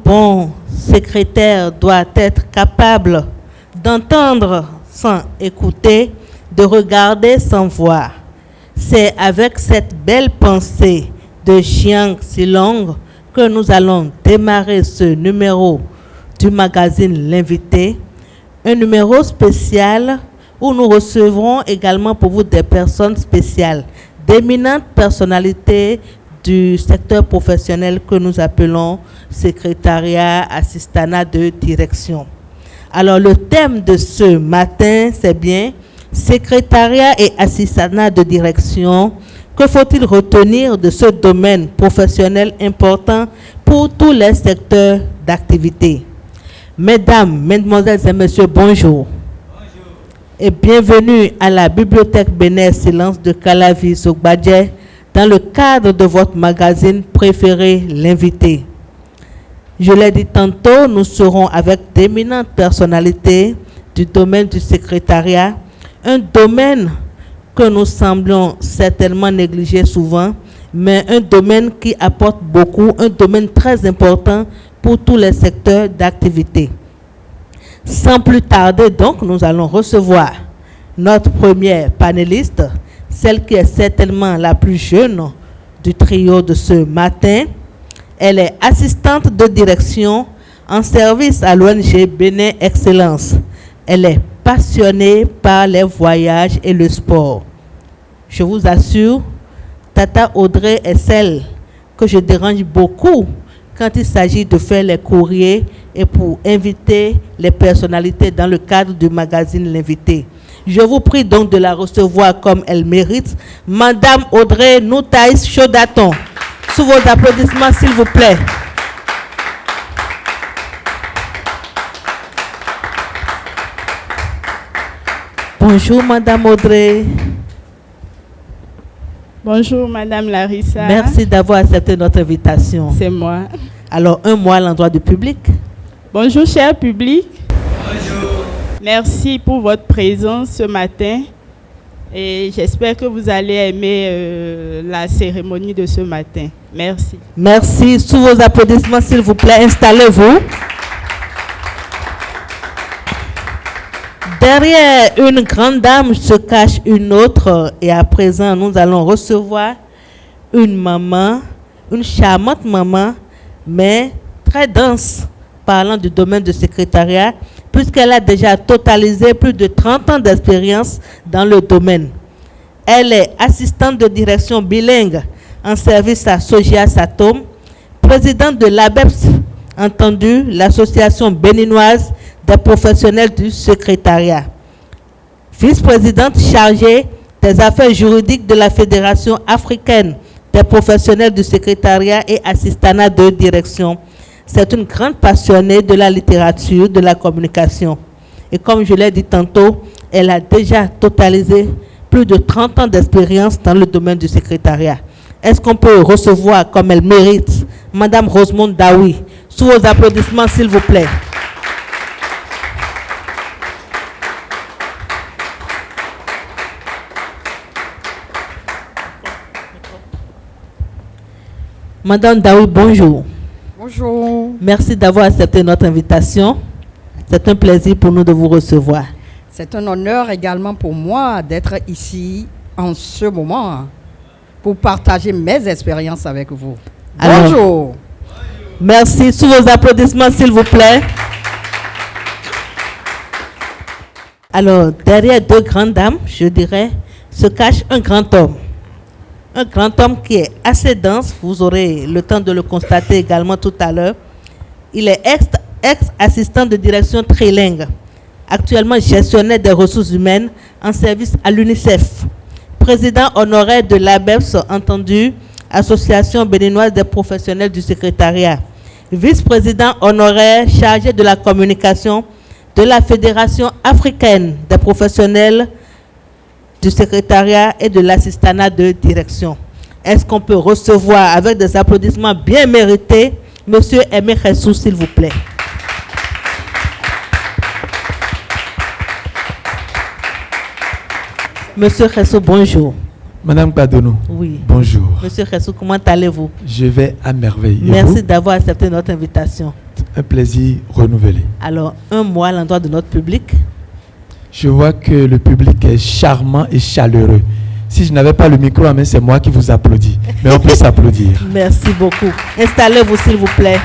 bon secrétaire doit être capable d'entendre sans écouter, de regarder sans voir. C'est avec cette belle pensée de Jiang Silong que nous allons démarrer ce numéro du magazine L'Invité, un numéro spécial où nous recevrons également pour vous des personnes spéciales, d'éminentes personnalités du secteur professionnel que nous appelons secrétariat, assistanat de direction. Alors le thème de ce matin, c'est bien secrétariat et assistanat de direction. Que faut-il retenir de ce domaine professionnel important pour tous les secteurs d'activité? Mesdames, mesdemoiselles et messieurs, bonjour. Et bienvenue à la bibliothèque Bénin Silence de Calavi Sogbadje dans le cadre de votre magazine préféré, L'Invité. Je l'ai dit tantôt, nous serons avec d'éminentes personnalités du domaine du secrétariat, un domaine que nous semblons certainement négliger souvent, mais un domaine qui apporte beaucoup, un domaine très important pour tous les secteurs d'activité. Sans plus tarder, donc, nous allons recevoir notre première panéliste, celle qui est certainement la plus jeune du trio de ce matin. Elle est assistante de direction en service à l'ONG Bénin Excellence. Elle est passionnée par les voyages et le sport. Je vous assure, Tata Audrey est celle que je dérange beaucoup quand il s'agit de faire les courriers et pour inviter les personnalités dans le cadre du magazine L'Invité. Je vous prie donc de la recevoir comme elle mérite. Madame Audrey Noutaïs Chaudaton. Sous vos applaudissements, s'il vous plaît. Bonjour, Madame Audrey. Bonjour, Madame Larissa. Merci d'avoir accepté notre invitation. C'est moi. Alors, un mot à l'endroit du public. Bonjour, cher public. Bonjour. Merci pour votre présence ce matin. Et j'espère que vous allez aimer la cérémonie de ce matin. Merci. Merci. Sous vos applaudissements, s'il vous plaît, installez-vous. Derrière une grande dame se cache une autre. Et à présent, nous allons recevoir une maman, une charmante maman, mais très dense, parlant du domaine du secrétariat, puisqu'elle a déjà totalisé plus de 30 ans d'expérience dans le domaine. Elle est assistante de direction bilingue en service à Sogia Satom, présidente de l'ABEPS, entendu, l'Association béninoise des professionnels du secrétariat, vice-présidente chargée des affaires juridiques de la Fédération africaine des professionnels du secrétariat et assistanat de direction. C'est une grande passionnée de la littérature, de la communication. Et comme je l'ai dit tantôt, elle a déjà totalisé plus de 30 ans d'expérience dans le domaine du secrétariat. Est-ce qu'on peut recevoir, comme elle mérite, Madame Rosemonde Daoui? Sous vos applaudissements, s'il vous plaît. Madame Daoui, bonjour. Bonjour. Merci d'avoir accepté notre invitation. C'est un plaisir pour nous de vous recevoir. C'est un honneur également pour moi d'être ici en ce moment pour partager mes expériences avec vous. Alors, bonjour. Merci. Sous vos applaudissements, s'il vous plaît. Alors, derrière deux grandes dames, je dirais, se cache un grand homme. Un grand homme qui est assez dense, vous aurez le temps de le constater également tout à l'heure. Il est ex-assistant de direction trilingue, actuellement gestionnaire des ressources humaines en service à l'UNICEF, président honoraire de l'ABEPS, entendu, Association béninoise des professionnels du secrétariat, vice-président honoraire chargé de la communication de la Fédération africaine des professionnels du secrétariat et de l'assistanat de direction. Est-ce qu'on peut recevoir avec des applaudissements bien mérités Monsieur Aimé Khessou, s'il vous plaît. Monsieur Khessou, bonjour. Madame Padono, Oui. bonjour. Monsieur Khessou, comment allez-vous? Je vais à merveille. Et Merci vous? d'avoir accepté notre invitation. Un plaisir renouvelé. Alors, un mot à l'endroit de notre public. Je vois que le public est charmant et chaleureux. Si je n'avais pas le micro à main, c'est moi qui vous applaudis. Mais on peut s'applaudir. Merci beaucoup. Installez-vous, s'il vous plaît.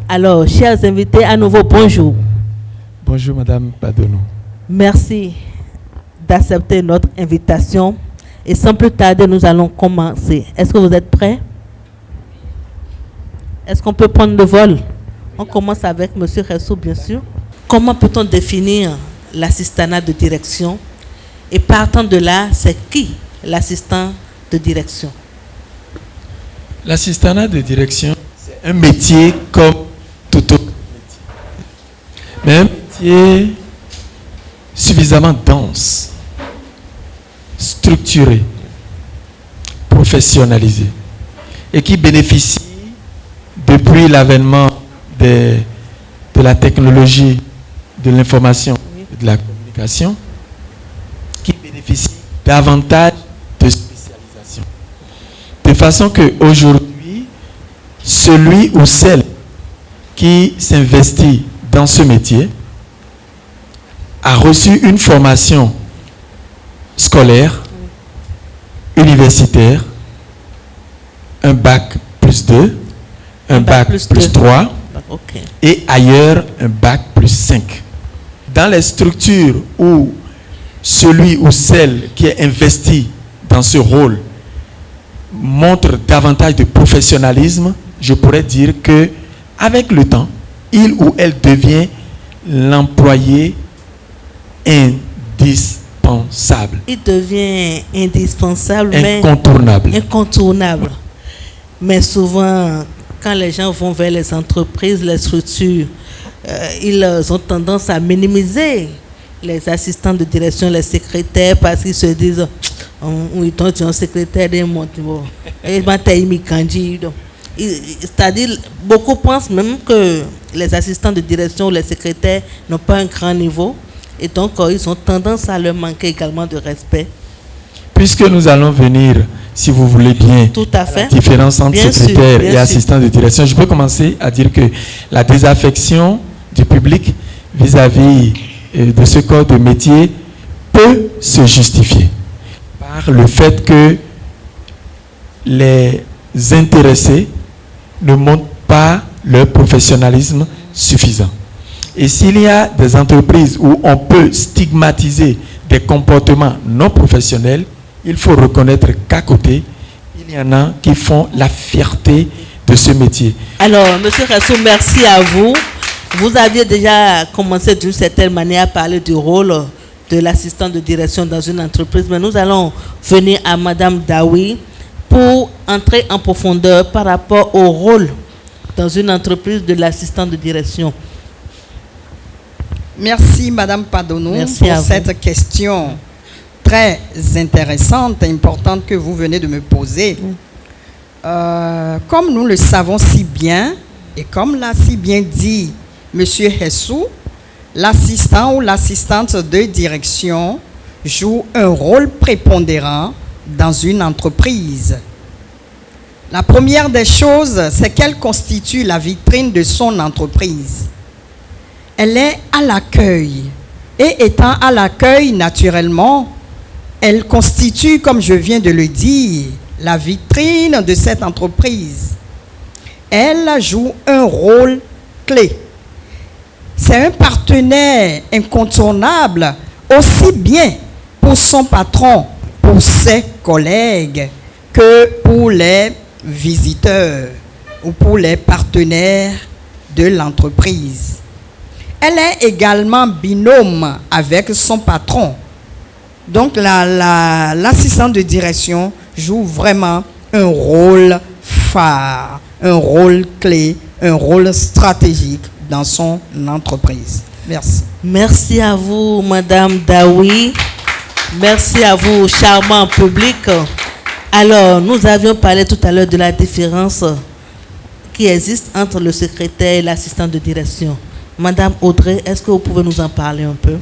Alors, chers invités, à nouveau, bonjour. Bonjour, Madame Padono. Merci d'accepter notre invitation. Et sans plus tarder, nous allons commencer. Est-ce que vous êtes prêts? Est-ce qu'on peut prendre le vol? On commence avec M. Khessou, bien sûr. Comment peut-on définir l'assistanat de direction? Et partant de là, c'est qui l'assistant de direction? L'assistanat de direction, c'est un métier comme tout autre métier. Mais un métier suffisamment dense, structuré, professionnalisé et qui bénéficie depuis l'avènement de la technologie, de l'information et de la communication, qui bénéficie davantage de spécialisation. De façon qu'aujourd'hui, celui ou celle qui s'investit dans ce métier a reçu une formation scolaire, universitaire, un bac plus 2, un bac plus 3, Okay. et ailleurs un bac plus 5. Dans les structures où celui ou celle qui est investi dans ce rôle montre davantage de professionnalisme, je pourrais dire que avec le temps, il ou elle devient l'employé indispensable. Il devient indispensable, incontournable. Mais souvent, quand les gens vont vers les entreprises, les structures, ils ont tendance à minimiser les assistants de direction, les secrétaires, parce qu'ils se disent oui, toi tu es un secrétaire de mon c'est-à-dire, beaucoup pensent même que les assistants de direction ou les secrétaires n'ont pas un grand niveau, et donc ils ont tendance à leur manquer également de respect. Puisque nous allons venir, si vous voulez bien, tout à fait, la différence entre secrétaire et assistant de direction, je peux commencer à dire que la désaffection du public vis-à-vis de ce corps de métier peut se justifier par le fait que les intéressés ne montrent pas leur professionnalisme suffisant. Et s'il y a des entreprises où on peut stigmatiser des comportements non professionnels, il faut reconnaître qu'à côté, il y en a qui font la fierté de ce métier. Alors, M. Khessou, merci à vous. Vous aviez déjà commencé d'une certaine manière à parler du rôle de l'assistant de direction dans une entreprise, mais nous allons venir à Mme Daoui pour entrer en profondeur par rapport au rôle dans une entreprise de l'assistant de direction. Merci Madame Padono pour cette question très intéressante et importante que vous venez de me poser. Comme nous le savons si bien, et comme l'a si bien dit M. Khessou, l'assistant ou l'assistante de direction joue un rôle prépondérant dans une entreprise. La première des choses, c'est qu'elle constitue la vitrine de son entreprise. Elle est à l'accueil. Et étant à l'accueil, naturellement, elle constitue, comme je viens de le dire, la vitrine de cette entreprise. Elle joue un rôle clé. C'est un partenaire incontournable, aussi bien pour son patron, pour ses collègues, que pour les visiteurs ou pour les partenaires de l'entreprise. Elle est également binôme avec son patron. Donc l'assistant de direction joue vraiment un rôle phare, un rôle clé, un rôle stratégique dans son entreprise. Merci. Merci à vous, Madame Daoui. Merci à vous, charmant public. Alors, nous avions parlé tout à l'heure de la différence qui existe entre le secrétaire et l'assistant de direction. Madame Audrey, est-ce que vous pouvez nous en parler un peu?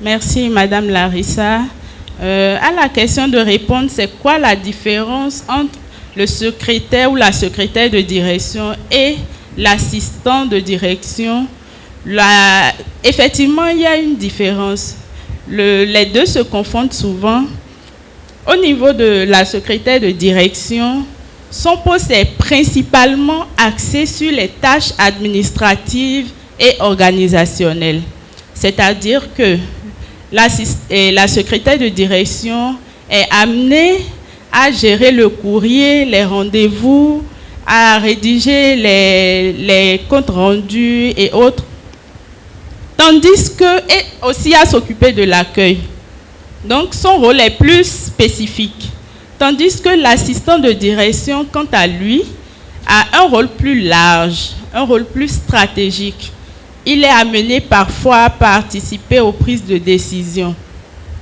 Merci, Madame Larissa. À la question de répondre, c'est quoi la différence entre le secrétaire ou la secrétaire de direction et l'assistant de direction? Effectivement, il y a une différence. Les deux se confondent souvent. Au niveau de la secrétaire de direction, son poste est principalement axé sur les tâches administratives et organisationnelles. C'est-à-dire que la secrétaire de direction est amenée à gérer le courrier, les rendez-vous, à rédiger les comptes rendus et autres, tandis que, et aussi à s'occuper de l'accueil. Donc son rôle est plus spécifique, tandis que l'assistant de direction, quant à lui, a un rôle plus large, un rôle plus stratégique. Il est amené parfois à participer aux prises de décision.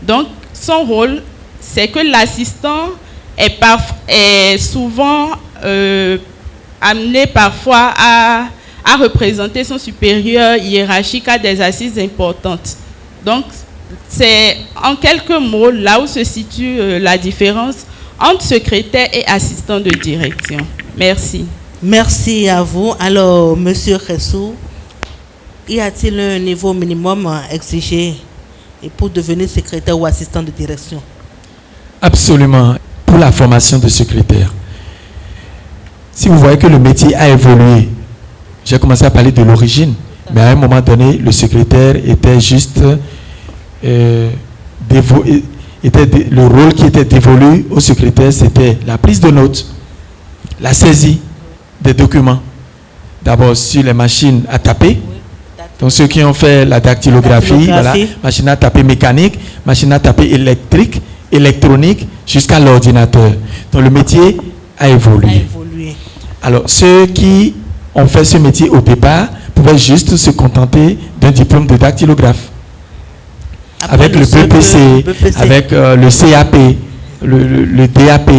Donc son rôle, c'est que l'assistant est souvent amené parfois à représenter son supérieur hiérarchique à des assises importantes. Donc, c'est en quelques mots là où se situe la différence entre secrétaire et assistant de direction. Merci. Merci à vous. Alors, Monsieur Ressou, y a-t-il un niveau minimum exigé pour devenir secrétaire ou assistant de direction? Absolument. Pour la formation de secrétaire, si vous voyez que le métier a évolué, j'ai commencé à parler de l'origine, mais à un moment donné, le secrétaire était juste le rôle qui était dévolu au secrétaire, c'était la prise de notes, la saisie des documents, d'abord sur les machines à taper. Donc ceux qui ont fait la dactylographie, voilà, machine à taper mécanique, machine à taper électrique, électronique, jusqu'à l'ordinateur. Donc le métier a évolué. Alors ceux qui ont fait ce métier au départ pouvaient juste se contenter d'un diplôme de dactylographe. Après avec le BPC, avec le CAP, le DAP,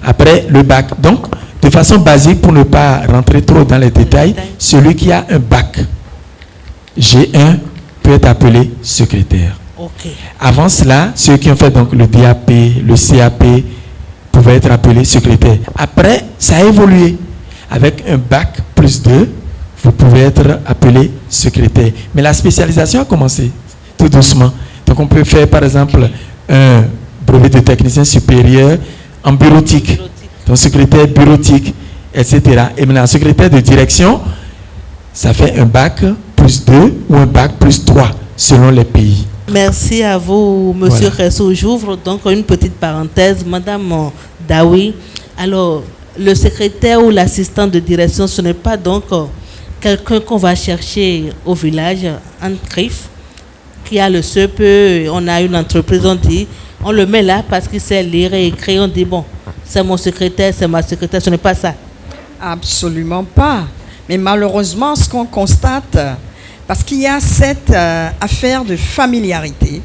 après le bac. Donc, de façon basique, pour ne pas rentrer trop dans les détails, celui qui a un bac G1 peut être appelé secrétaire. Okay. Avant cela, ceux qui ont fait donc le DAP, le CAP, pouvaient être appelés secrétaires. Après, ça a évolué. Avec un bac plus 2, vous pouvez être appelé secrétaire. Mais la spécialisation a commencé tout doucement. Donc on peut faire par exemple un brevet de technicien supérieur en bureautique. Donc secrétaire bureautique, etc. Et maintenant, secrétaire de direction, ça fait un bac plus 2 ou un bac plus 3 selon les pays. Merci à vous, Monsieur Ressou. J'ouvre donc une petite parenthèse. Madame Daoui, alors, le secrétaire ou l'assistant de direction, ce n'est pas donc quelqu'un qu'on va chercher au village, en CRIF, qui a le CEPE, on a une entreprise, on dit, on le met là parce qu'il sait lire et écrire, on dit, bon, c'est mon secrétaire, c'est ma secrétaire, ce n'est pas ça. Absolument pas. Mais malheureusement, ce qu'on constate, parce qu'il y a cette affaire de familiarité,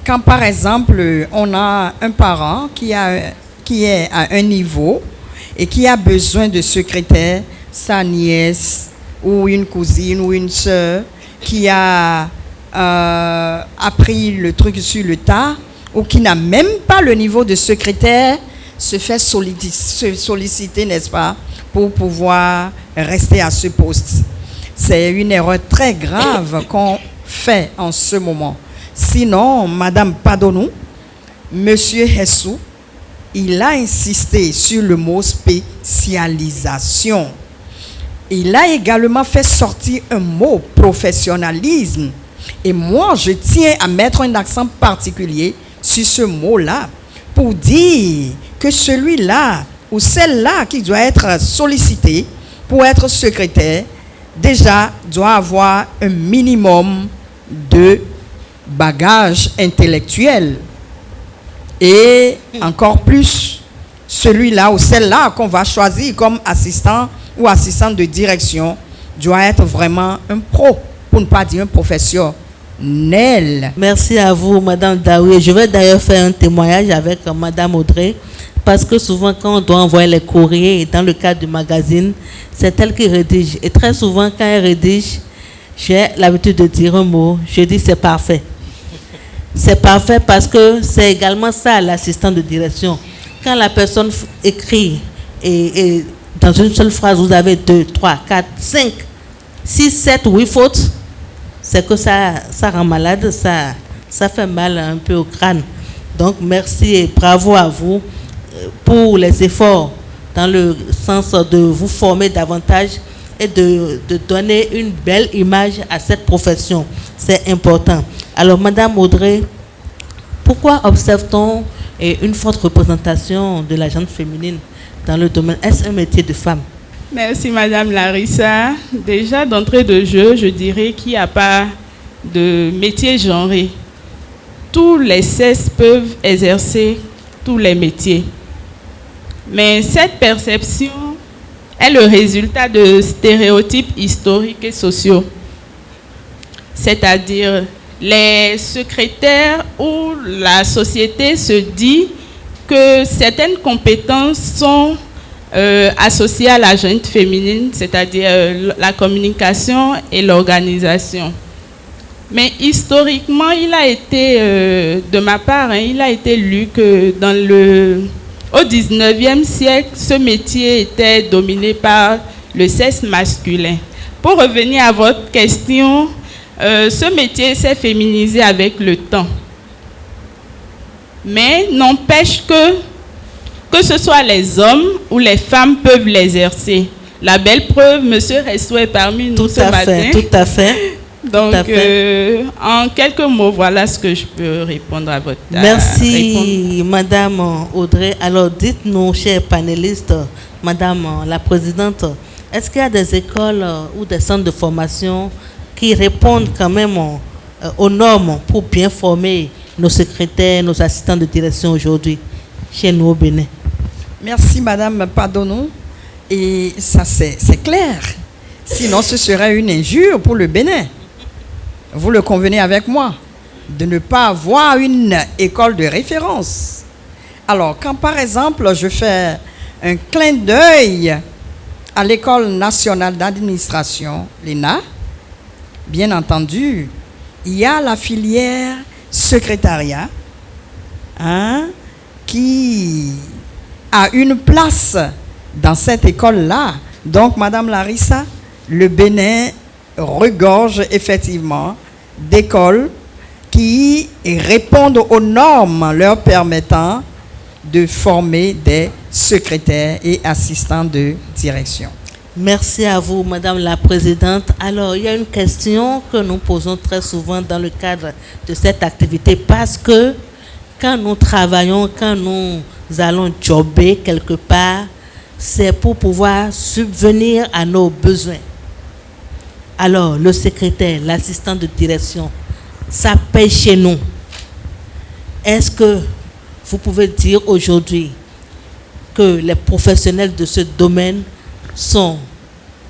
quand par exemple, on a un parent qui est à un niveau et qui a besoin de secrétaire, sa nièce ou une cousine ou une sœur qui a appris le truc sur le tas ou qui n'a même pas le niveau de secrétaire, se fait solliciter, n'est-ce pas, pour pouvoir rester à ce poste. C'est une erreur très grave qu'on fait en ce moment. Sinon, Madame Padonou, Monsieur Hessou, il a insisté sur le mot spécialisation. Il a également fait sortir un mot professionnalisme. Et moi, je tiens à mettre un accent particulier sur ce mot-là pour dire que celui-là ou celle-là qui doit être sollicité pour être secrétaire, déjà doit avoir un minimum de bagage intellectuel. Et encore plus, celui-là ou celle-là qu'on va choisir comme assistant ou assistante de direction doit être vraiment un pro, pour ne pas dire un professionnel. Merci à vous, Madame Daoui. Je vais d'ailleurs faire un témoignage avec Madame Audrey, parce que souvent, quand on doit envoyer les courriers, et dans le cadre du magazine, c'est elle qui rédige. Et très souvent, quand elle rédige, j'ai l'habitude de dire un mot. Je dis c'est parfait. C'est parfait parce que c'est également ça l'assistant de direction. Quand la personne écrit et dans une seule phrase, vous avez 2, 3, 4, 5, 6, 7, 8 fautes, c'est que ça rend malade, ça fait mal un peu au crâne. Donc merci et bravo à vous pour les efforts dans le sens de vous former davantage et de donner une belle image à cette profession. C'est important. Alors, Madame Audrey, pourquoi observe-t-on une forte représentation de la gente féminine dans le domaine? Est-ce un métier de femme? Merci, Madame Larissa. Déjà, d'entrée de jeu, je dirais qu'il n'y a pas de métier genré. Tous les sexes peuvent exercer tous les métiers. Mais cette perception est le résultat de stéréotypes historiques et sociaux. C'est-à-dire, les secrétaires ou la société se dit que certaines compétences sont associées à la gente féminine, c'est-à-dire la communication et l'organisation. Mais historiquement, il a été, de ma part, il a été lu que au 19e siècle, ce métier était dominé par le sexe masculin. Pour revenir à votre question, ce métier s'est féminisé avec le temps. Mais n'empêche que ce soit les hommes ou les femmes peuvent l'exercer. La belle preuve, M. Ressou est parmi nous ce matin. Tout à fait. Donc, en quelques mots, voilà ce que je peux répondre à votre question. Merci, Madame Audrey. Alors, dites-nous, chers panélistes, Madame la Présidente, est-ce qu'il y a des écoles ou des centres de formation qui répondent quand même aux normes pour bien former nos secrétaires, nos assistants de direction aujourd'hui chez nous au Bénin? Merci, Madame Padonou. Et ça, c'est clair. Sinon, ce serait une injure pour le Bénin. Vous le convenez avec moi, de ne pas avoir une école de référence. Alors, quand par exemple, je fais un clin d'œil à l'École nationale d'administration, l'ENA, bien entendu, il y a la filière secrétariat qui a une place dans cette école-là. Donc, Madame Larissa, le Bénin regorge effectivement d'écoles qui répondent aux normes leur permettant de former des secrétaires et assistants de direction. Merci à vous, Madame la Présidente. Alors, il y a une question que nous posons très souvent dans le cadre de cette activité parce que quand nous travaillons, quand nous allons jobber quelque part, c'est pour pouvoir subvenir à nos besoins. Alors, le secrétaire, l'assistant de direction, ça paye chez nous. Est-ce que vous pouvez dire aujourd'hui que les professionnels de ce domaine sont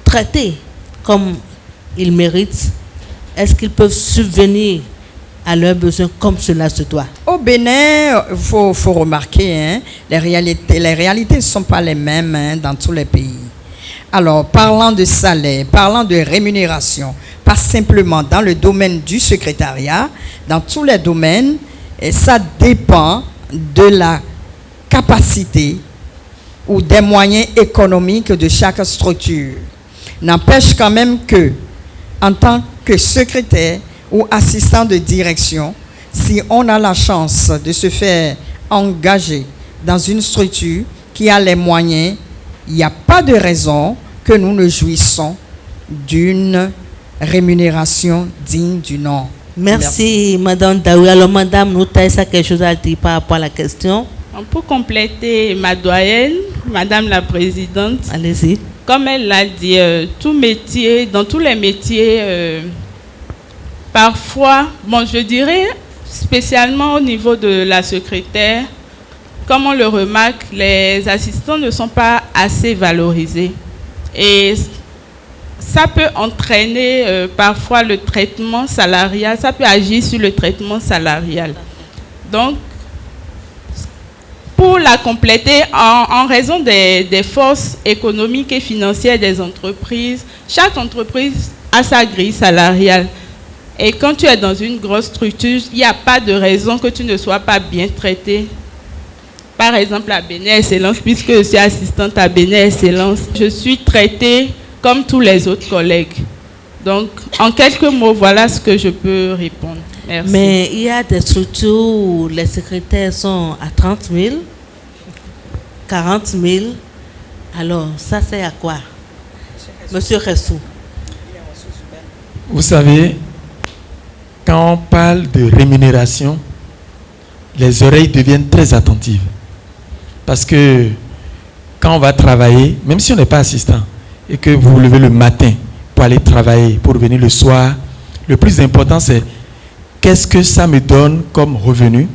traités comme ils méritent? Est-ce qu'ils peuvent subvenir à leurs besoins comme cela se doit? Au Bénin, il faut remarquer, les réalités ne sont pas les mêmes dans tous les pays. Alors, parlant de salaire, parlant de rémunération, pas simplement dans le domaine du secrétariat, dans tous les domaines, et ça dépend de la capacité ou des moyens économiques de chaque structure. N'empêche quand même que, en tant que secrétaire ou assistant de direction, si on a la chance de se faire engager dans une structure qui a les moyens, il n'y a pas de raison que nous ne jouissons d'une rémunération digne du nom. Merci, Madame Daoui. Alors, Madame Noutaïsa, quelque chose à dire par rapport à la question? Pour compléter ma doyenne, Madame la Présidente, allez-y. Comme elle l'a dit, tout métier, dans tous les métiers, parfois, je dirais spécialement au niveau de la secrétaire, comme on le remarque, les assistants ne sont pas assez valorisés. Et ça peut entraîner parfois le traitement salarial, ça peut agir sur le traitement salarial. Donc, pour la compléter, en raison des forces économiques et financières des entreprises, chaque entreprise a sa grille salariale. Et quand tu es dans une grosse structure, il n'y a pas de raison que tu ne sois pas bien traité. Par exemple, à Bénin Excellence, puisque je suis assistante à Bénin Excellence, je suis traitée comme tous les autres collègues. Donc, en quelques mots, voilà ce que je peux répondre. Merci. Mais il y a des structures où les secrétaires sont à 30 000, 40 000. Alors, ça c'est à quoi? Monsieur Ressou. Vous savez, quand on parle de rémunération, les oreilles deviennent très attentives. Parce que quand on va travailler, même si on n'est pas assistant, et que vous vous levez le matin pour aller travailler, pour revenir le soir, le plus important c'est qu'est-ce que ça me donne comme revenu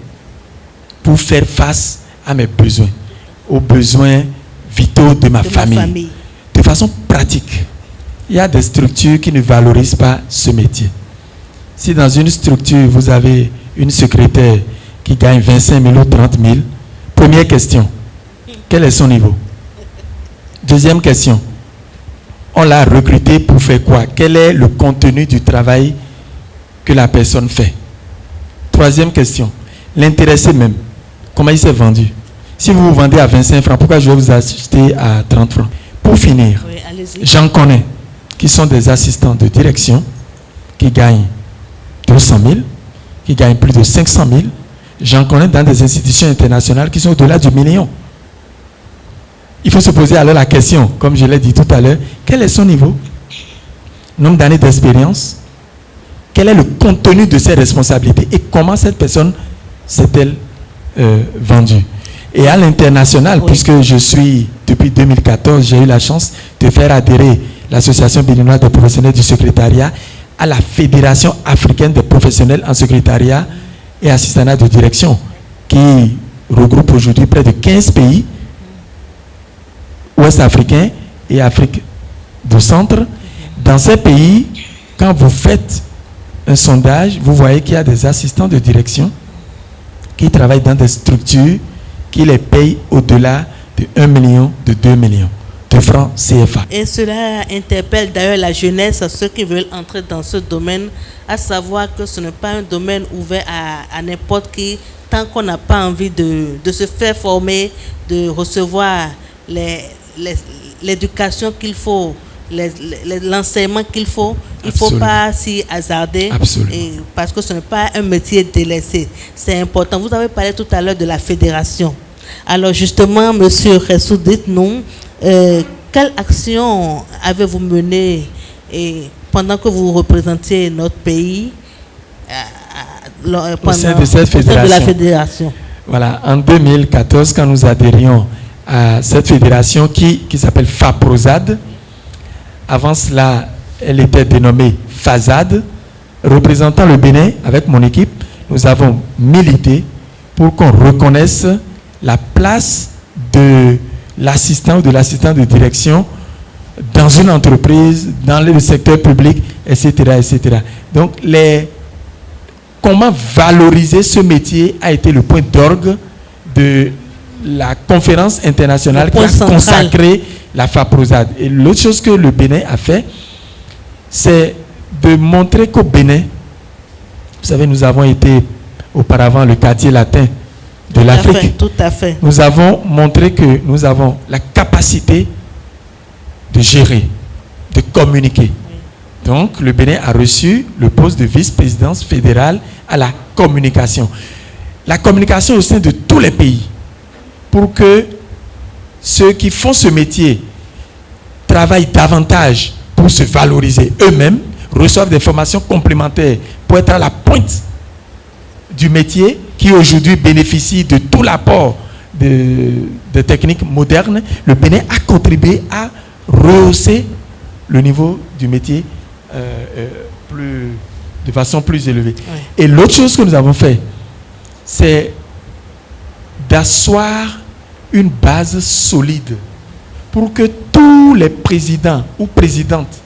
pour faire face à mes besoins, aux besoins vitaux de ma famille. De façon pratique. Il y a des structures qui ne valorisent pas ce métier. Si dans une structure, vous avez une secrétaire qui gagne 25 000 ou 30 000, première question, quel est son niveau? Deuxième question, on l'a recruté pour faire quoi? Quel est le contenu du travail que la personne fait? Troisième question, l'intéressé même, comment il s'est vendu? Si vous vous vendez à 25 francs, pourquoi je vais vous acheter à 30 francs? Pour finir, Oui, j'en connais qui sont des assistants de direction qui gagnent 200 000, qui gagnent plus de 500 000. J'en connais dans des institutions internationales qui sont au-delà du million. Il faut se poser alors la question, comme je l'ai dit tout à l'heure, quel est son niveau? Nombre d'années d'expérience? Quel est le contenu de ses responsabilités? Et comment cette personne s'est-elle vendue? Et à l'international, oui, puisque je suis, depuis 2014, j'ai eu la chance de faire adhérer l'Association béninoise des professionnels du secrétariat à la Fédération africaine des professionnels en secrétariat et assistanat de direction, qui regroupe aujourd'hui près de 15 pays ouest-africains et Afrique du centre. Dans ces pays, quand vous faites un sondage, vous voyez qu'il y a des assistants de direction qui travaillent dans des structures qui les payent au-delà de 1 million, de 2 millions de francs CFA. Et cela interpelle d'ailleurs la jeunesse, ceux qui veulent entrer dans ce domaine, à savoir que ce n'est pas un domaine ouvert à n'importe qui, tant qu'on n'a pas envie de se faire former, de recevoir l'éducation qu'il faut, l'enseignement qu'il faut. Il ne faut pas s'y hasarder, parce que ce n'est pas un métier délaissé. C'est important. Vous avez parlé tout à l'heure de la fédération. Alors justement, Monsieur Ressou, dites-nous, quelle action avez-vous menée pendant que vous représentiez notre pays au sein de cette fédération? De la fédération. Voilà, en 2014, quand nous adhérions à cette fédération qui s'appelle FAPROSAD, avant cela, elle était dénommée FASAD, représentant le Bénin avec mon équipe, nous avons milité pour qu'on reconnaisse la place de l'assistant ou de l'assistant de direction dans une entreprise, dans le secteur public, etc. etc. Donc, comment valoriser ce métier a été le point d'orgue de la conférence internationale qui a consacré la FAPROSAD. Et l'autre chose que le Bénin a fait, c'est de montrer qu'au Bénin, vous savez, nous avons été auparavant le quartier latin de l'Afrique. Tout à fait. Nous avons montré que nous avons la capacité de gérer, de communiquer. Oui. Donc, le Bénin a reçu le poste de vice-présidence fédérale à la communication. La communication au sein de tous les pays, pour que ceux qui font ce métier travaillent davantage pour se valoriser eux-mêmes, reçoivent des formations complémentaires pour être à la pointe du métier, qui aujourd'hui bénéficie de tout l'apport de techniques modernes. Le Bénin a contribué à rehausser le niveau du métier de façon plus élevée. Oui. Et l'autre chose que nous avons fait, c'est d'asseoir une base solide pour que tous les présidents ou présidentes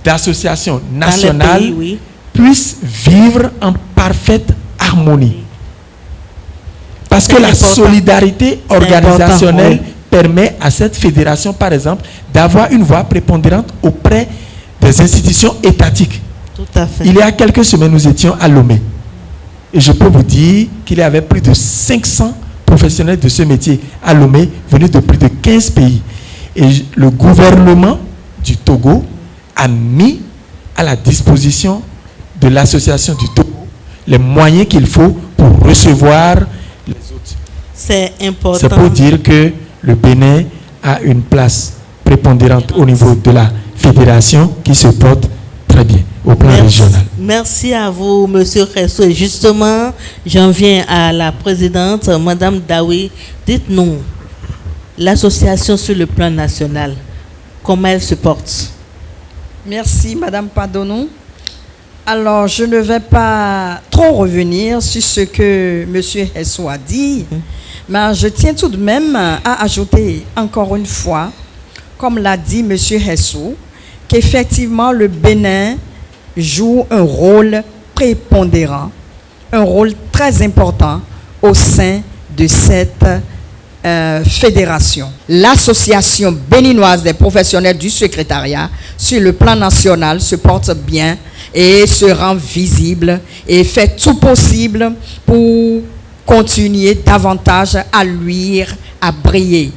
d'associations nationales pays, oui, puissent vivre en parfaite harmonie. Parce que la solidarité organisationnelle permet à cette fédération, par exemple, d'avoir une voix prépondérante auprès des institutions étatiques. Tout à fait. Il y a quelques semaines, nous étions à Lomé. Et je peux vous dire qu'il y avait plus de 500 professionnels de ce métier à Lomé, venus de plus de 15 pays. Et le gouvernement du Togo a mis à la disposition de l'association du Togo les moyens qu'il faut pour recevoir les autres. C'est important. C'est pour dire que le Bénin a une place prépondérante au niveau de la fédération qui se porte très bien au plan régional. Merci à vous, Monsieur Khessou. Et justement, j'en viens à la présidente, Madame Daoui. Dites-nous, l'association sur le plan national, comment elle se porte? Merci, Madame Padonou. Alors, je ne vais pas trop revenir sur ce que M. Hessou a dit, mais je tiens tout de même à ajouter encore une fois, comme l'a dit M. Hessou, qu'effectivement le Bénin joue un rôle prépondérant, un rôle très important au sein de cette fédération. L'association béninoise des professionnels du secrétariat sur le plan national se porte bien et se rend visible et fait tout possible pour continuer davantage à luire, à briller.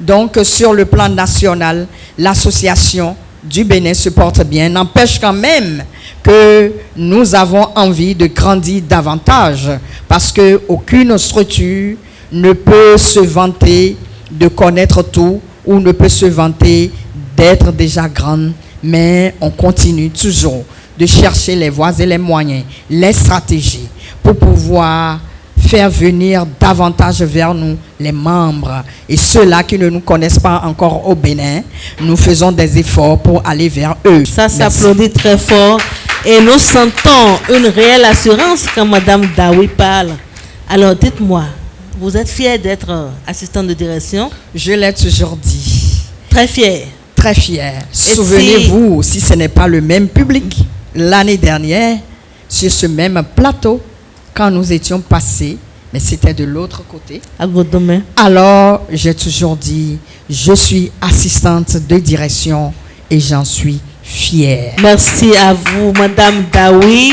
Donc sur le plan national, l'association du Bénin se porte bien, n'empêche quand même que nous avons envie de grandir davantage parce qu'aucune structure ne peut se vanter de connaître tout ou ne peut se vanter d'être déjà grande, mais on continue toujours de chercher les voies et les moyens, les stratégies pour pouvoir faire venir davantage vers nous les membres et ceux-là qui ne nous connaissent pas encore au Bénin, nous faisons des efforts pour aller vers eux. Ça s'applaudit très fort et nous sentons une réelle assurance quand Madame Daoui parle. Alors dites-moi, vous êtes fière d'être assistante de direction? Je l'ai toujours dit. Très fière. Très fière. Souvenez-vous, si ce n'est pas le même public, l'année dernière, sur ce même plateau, quand nous étions passés, mais c'était de l'autre côté. À Godomé. Alors, j'ai toujours dit, je suis assistante de direction et j'en suis fière. Merci à vous, Madame Daoui.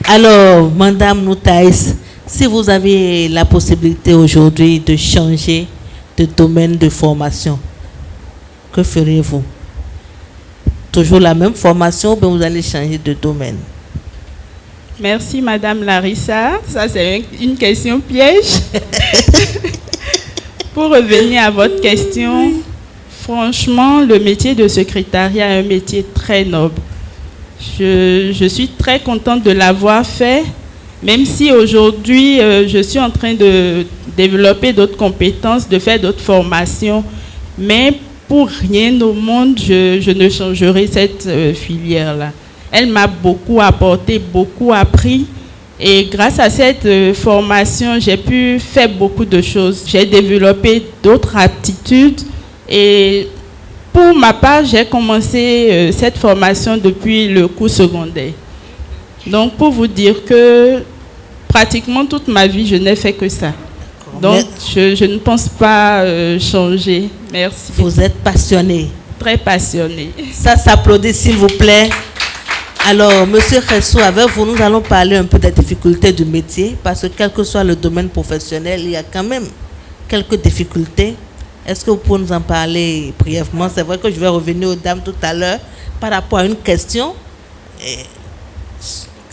Alors, Madame Noutaïs, si vous avez la possibilité aujourd'hui de changer de domaine de formation, que ferez-vous? Toujours la même formation ou bien vous allez changer de domaine? Merci, Madame Larissa. Ça, c'est une question piège. Pour revenir à votre question, franchement, le métier de secrétariat est un métier très noble. Je suis très contente de l'avoir fait, même si aujourd'hui, je suis en train de développer d'autres compétences, de faire d'autres formations. Mais pour rien au monde, je ne changerai cette filière-là. Elle m'a beaucoup apporté, beaucoup appris. Et grâce à cette formation, j'ai pu faire beaucoup de choses. J'ai développé d'autres aptitudes. Et pour ma part, j'ai commencé cette formation depuis le cours secondaire. Donc, pour vous dire que pratiquement toute ma vie, je n'ai fait que ça. Donc, je ne pense pas changer. Merci. Vous êtes passionnée. Très passionnée. Ça s'applaudit, s'il vous plaît. Alors, Monsieur Khessou, avec vous, nous allons parler un peu des difficultés du métier, parce que quel que soit le domaine professionnel, il y a quand même quelques difficultés. Est-ce que vous pouvez nous en parler brièvement? C'est vrai que je vais revenir aux dames tout à l'heure par rapport à une question. Et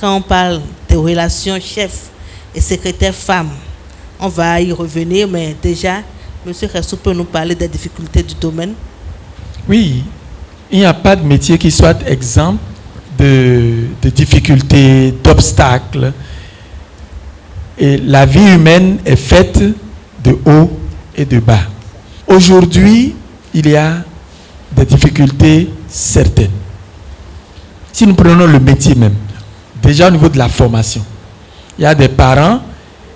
quand on parle des relations chef et secrétaire femme, on va y revenir, mais déjà, Monsieur Khessou peut nous parler des difficultés du domaine? Oui, il n'y a pas de métier qui soit exempt de difficultés, d'obstacles. Et la vie humaine est faite de haut et de bas. Aujourd'hui, il y a des difficultés certaines. Si nous prenons le métier même, déjà au niveau de la formation, il y a des parents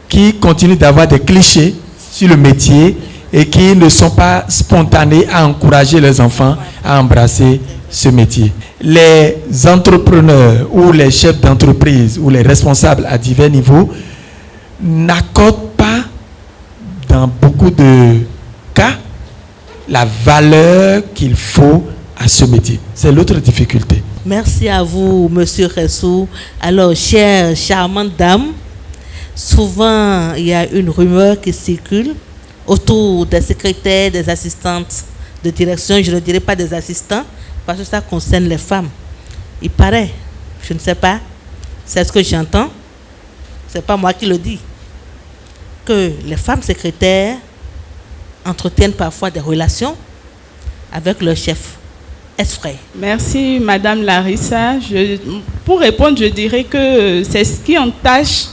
qui continuent d'avoir des clichés sur le métier et qui ne sont pas spontanés à encourager les enfants à embrasser ce métier. Les entrepreneurs ou les chefs d'entreprise ou les responsables à divers niveaux n'accordent pas dans beaucoup de cas la valeur qu'il faut à ce métier. C'est l'autre difficulté. Merci à vous, Monsieur Ressou. Alors, chère, charmante dame, souvent il y a une rumeur qui circule autour des secrétaires, des assistantes de direction. Je ne dirais pas des assistants, parce que ça concerne les femmes. Il paraît, je ne sais pas, c'est ce que j'entends, c'est pas moi qui le dis, que les femmes secrétaires entretiennent parfois des relations avec leur chef. Est-ce vrai? Merci, Madame Larissa. Pour répondre, je dirais que c'est ce qui entache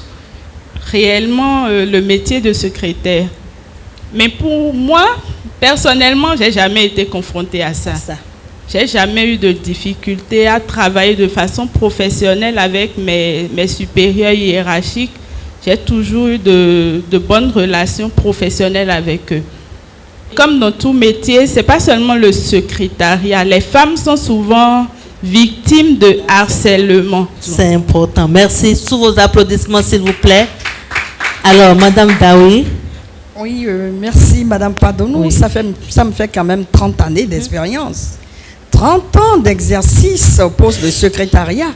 réellement le métier de secrétaire. Mais pour moi, personnellement, j'ai jamais été confrontée à ça. J'ai jamais eu de difficulté à travailler de façon professionnelle avec mes supérieurs hiérarchiques. J'ai toujours eu de bonnes relations professionnelles avec eux. Comme dans tout métier, c'est pas seulement le secrétariat. Les femmes sont souvent victimes de harcèlement. C'est important. Merci. Sous vos applaudissements, s'il vous plaît. Alors, Madame Daoui. Oui, merci, Madame Padonou. Oui. Ça me fait quand même 30 années d'expérience. 30 ans d'exercice au poste de secrétariat.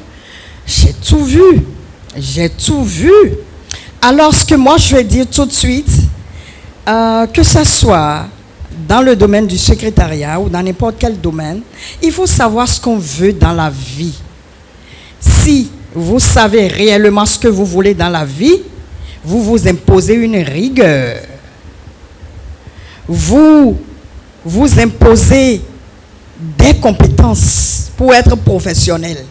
J'ai tout vu. J'ai tout vu. Alors, ce que moi, je vais dire tout de suite, que ça soit dans le domaine du secrétariat ou dans n'importe quel domaine, il faut savoir ce qu'on veut dans la vie. Si vous savez réellement ce que vous voulez dans la vie, vous vous imposez une rigueur. Vous imposez des compétences pour être professionnel.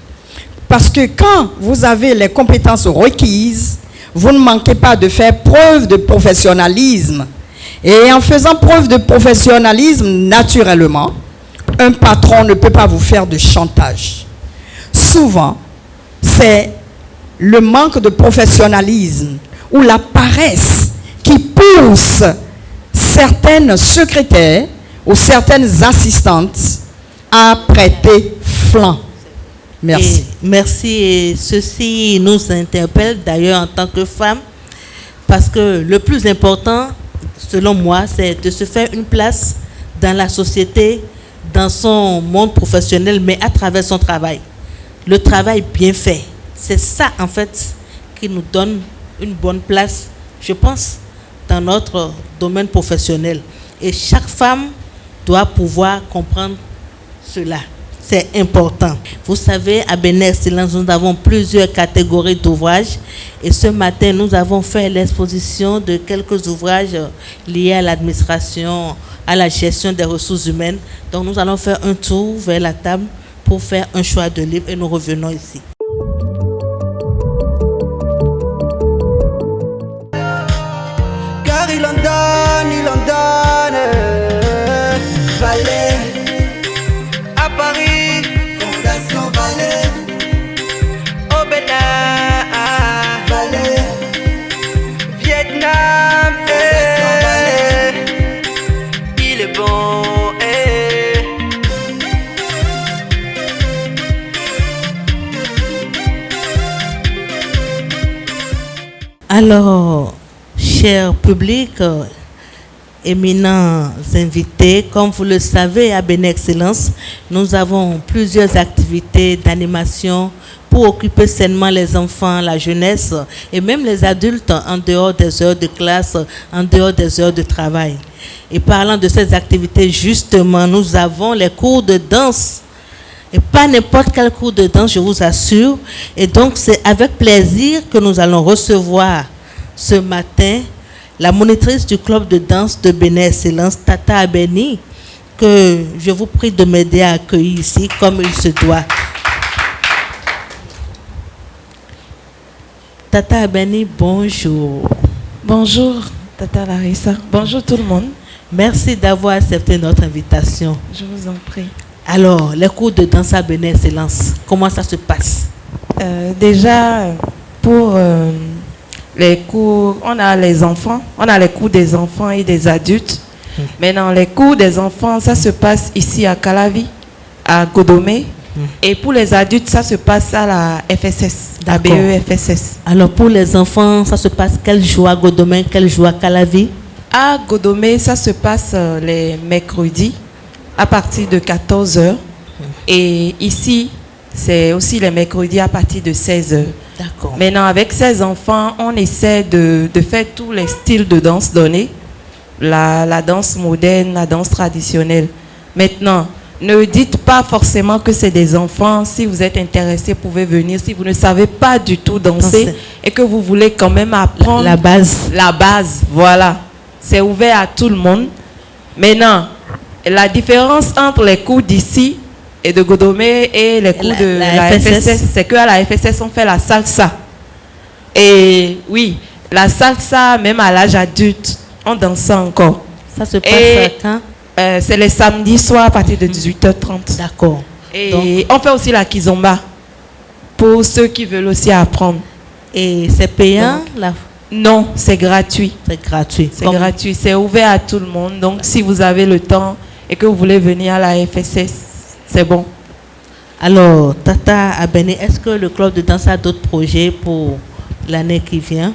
Parce que quand vous avez les compétences requises, vous ne manquez pas de faire preuve de professionnalisme. Et en faisant preuve de professionnalisme, naturellement, un patron ne peut pas vous faire de chantage. Souvent, c'est le manque de professionnalisme ou la paresse qui pousse certaines secrétaires ou certaines assistantes à prêter flanc. Merci. Merci. Et ceci nous interpelle d'ailleurs en tant que femmes, parce que le plus important, selon moi, c'est de se faire une place dans la société, dans son monde professionnel, mais à travers son travail. Le travail bien fait, c'est ça en fait qui nous donne une bonne place, je pense, dans notre domaine professionnel. Et chaque femme doit pouvoir comprendre cela. C'est important. Vous savez, à Bénin Excellence, nous avons plusieurs catégories d'ouvrages. Et ce matin, nous avons fait l'exposition de quelques ouvrages liés à l'administration, à la gestion des ressources humaines. Donc, nous allons faire un tour vers la table pour faire un choix de livres et nous revenons ici. Car il en donne, Valais, à Paris, Fondation Valais, au Bénin, Valais, Vietnam, il est bon, Alors, cher public, éminents invités, comme vous le savez, à Bénin Excellence, nous avons plusieurs activités d'animation pour occuper sainement les enfants, la jeunesse et même les adultes en dehors des heures de classe, en dehors des heures de travail. Et parlant de ces activités, justement, nous avons les cours de danse. Et pas n'importe quel cours de danse, je vous assure. Et donc, c'est avec plaisir que nous allons recevoir ce matin la monitrice du club de danse de Bénin Excellence, Tata Abeni, que je vous prie de m'aider à accueillir ici comme il se doit. Tata Abeni, bonjour. Bonjour, Tata Larissa. Bonjour tout le monde. Merci d'avoir accepté notre invitation. Je vous en prie. Alors, les cours de danse à Bénin Excellence, comment ça se passe? Déjà, pour les cours, on a les enfants, on a les cours des enfants et des adultes. Maintenant, les cours des enfants, ça se passe ici à Calavi, à Godomé. Et pour les adultes, ça se passe à la FSS, la BE-FSS. Alors, pour les enfants, ça se passe quel jour à Godomé, quel jour à Calavi? À Godomé, ça se passe les mercredis à partir de 14h. Et ici, C'est aussi les mercredis à partir de 16h. D'accord. Maintenant, avec ces enfants, on essaie de faire tous les styles de danse donnés. La danse moderne, la danse traditionnelle. Maintenant, ne dites pas forcément que c'est des enfants. Si vous êtes intéressé, vous pouvez venir. Si vous ne savez pas du tout danser et que vous voulez quand même apprendre La base. la base, voilà. C'est ouvert à tout le monde. Maintenant, la différence entre les cours d'ici et de Godomé et les cours de la FSS, c'est qu'à la FSS, on fait la salsa. Et oui, la salsa, même à l'âge adulte, on danse encore. Ça se passe Et- quand? C'est les samedis soirs à partir de 18h30. D'accord. Et Donc- on fait aussi la kizomba pour ceux qui veulent aussi apprendre. Et c'est payant? Non, c'est gratuit. C'est gratuit. C'est gratuit, c'est ouvert à tout le monde. Donc, si vous avez le temps et que vous voulez venir à la FSS, c'est bon. Alors, Tata Abeni, est-ce que le club de danse a d'autres projets pour l'année qui vient?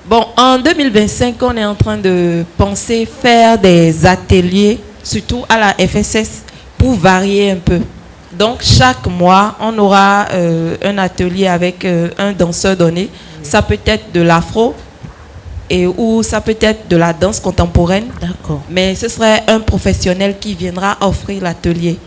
Bon, en 2025, on est en train de penser faire des ateliers, surtout à la FSS, pour varier un peu. Donc, chaque mois, on aura un atelier avec un danseur donné. Ça peut être de l'afro ou ça peut être de la danse contemporaine. D'accord. Mais ce serait un professionnel qui viendra offrir l'atelier.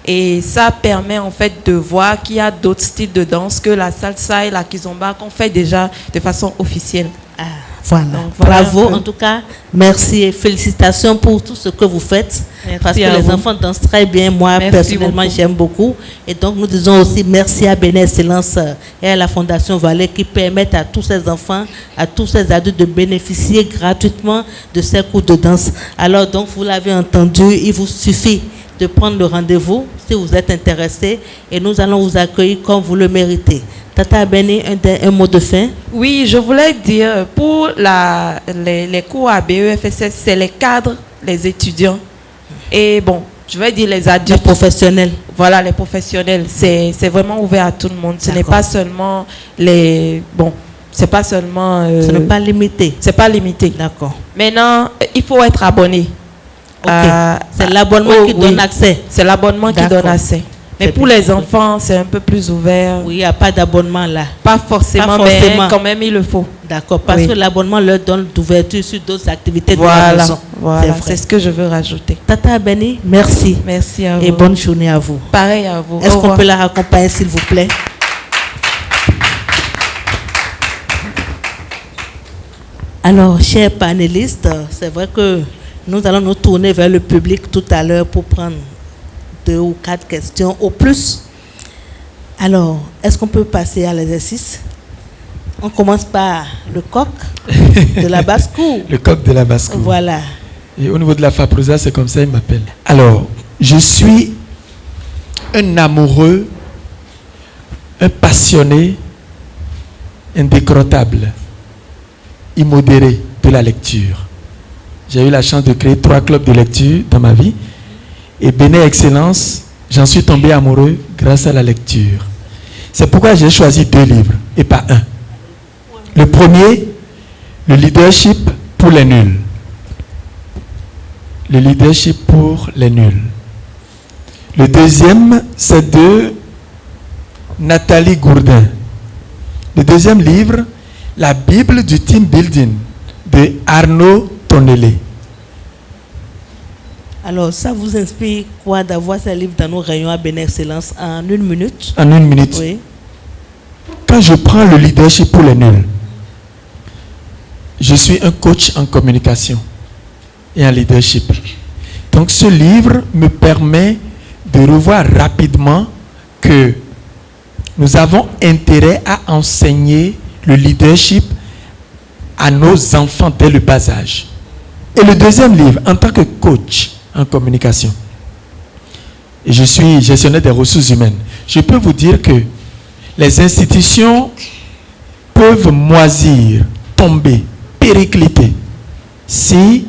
Et ça permet en fait de voir qu'il y a d'autres styles de danse que la salsa et la kizomba qu'on fait déjà de façon officielle. Ah, voilà. Donc, voilà Bravo. un peu. En tout cas, merci et félicitations pour tout ce que vous faites. Merci Parce que à les vous. enfants dansent très bien. Moi, Merci personnellement, beaucoup. j'aime beaucoup. Et donc, nous disons aussi merci à Bénin Excellence et à la Fondation Valais qui permettent à tous ces enfants, à tous ces adultes de bénéficier gratuitement de ces cours de danse. Alors, donc, vous l'avez entendu, il vous suffit de prendre le rendez-vous si vous êtes intéressé et nous allons vous accueillir comme vous le méritez. Tata Abeni, un mot de fin? Oui, je voulais dire, pour les cours à BEFSS, c'est les cadres, les étudiants. Et bon, je vais dire les Les adultes. professionnels. Voilà, les professionnels. C'est vraiment ouvert à tout le monde. Ce n'est D'accord. pas seulement les... Bon, c'est pas seulement... Ce n'est pas limité. c'est pas limité. D'accord. Maintenant, il faut être abonné. Ok. C'est l'abonnement qui oui. donne accès. C'est l'abonnement qui D'accord. donne accès. Mais C'est pour bien. les enfants, c'est un peu plus ouvert. Oui, il n'y a pas d'abonnement là. Pas forcément, Pas forcément. mais quand même, il le faut. D'accord. Parce Oui. que l'abonnement leur donne d'ouverture sur d'autres activités de la Voilà, maison. voilà. C'est vrai. C'est ce que je veux rajouter. Tata Abeni, merci. Merci à vous. Et bonne journée à vous. Pareil à vous. Est-ce Au qu'on revoir. peut la raccompagner, s'il vous plaît? Alors, chers panélistes, c'est vrai que nous allons nous tourner vers le public tout à l'heure pour prendre 2 ou 4 questions au plus. Alors, est-ce qu'on peut passer à l'exercice? On commence par le coq de la basse-cour. Le coq de la basse-cour. Voilà. Et au niveau de la Faprouza, c'est comme ça, il m'appelle. Alors, je suis un amoureux, un passionné, indécrottable, immodéré de la lecture. J'ai eu la chance de créer 3 clubs de lecture dans ma vie. Et Bénin Excellence, j'en suis tombé amoureux grâce à la lecture. C'est pourquoi j'ai choisi 2 livres et pas un. Le premier, le leadership pour les nuls. Le leadership pour les nuls. Le deuxième, c'est de Nathalie Gourdin. Le deuxième livre, la Bible du team building de Arnaud Tonelé. Alors, ça vous inspire quoi d'avoir ces livres dans nos réunions à Bénin Excellence en 1 minute? En 1 minute. Oui. Quand je prends le leadership pour les nuls, je suis un coach en communication et en leadership. Donc ce livre me permet de revoir rapidement que nous avons intérêt à enseigner le leadership à nos enfants dès le bas âge. Et le deuxième livre, en tant que coach en communication, et je suis gestionnaire des ressources humaines, je peux vous dire que les institutions peuvent moisir, tomber, péricliter si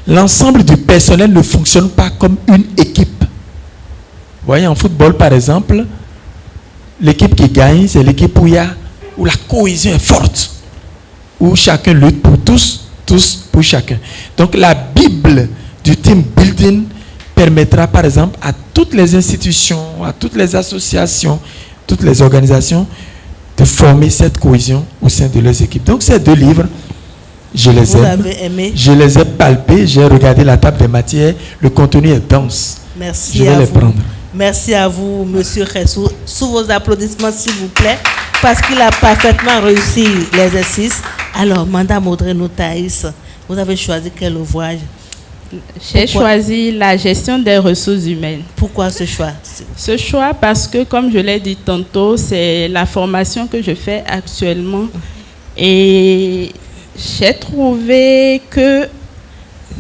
l'ensemble du personnel ne fonctionne pas comme une équipe. Vous voyez, en football, par exemple, l'équipe qui gagne, c'est l'équipe où la cohésion est forte, où chacun lutte pour tous pour chacun. Donc la Bible du team building permettra, par exemple, à toutes les institutions, à toutes les associations, toutes les organisations de former cette cohésion au sein de leurs équipes. Donc ces 2 livres, je les Vous aime. avez aimé. Je les ai palpés, j'ai regardé la table des matières, le contenu est dense. Merci Je vais à les vous. prendre. Merci à vous, Monsieur Ressou. Sous vos applaudissements, s'il vous plaît, parce qu'il a parfaitement réussi l'exercice. Alors, Madame Audrey Noutaïs, vous avez choisi quel ouvrage? J'ai Pourquoi? choisi la gestion des ressources humaines. Pourquoi ce choix? Ce choix parce que, comme je l'ai dit tantôt, c'est la formation que je fais actuellement. Et j'ai trouvé que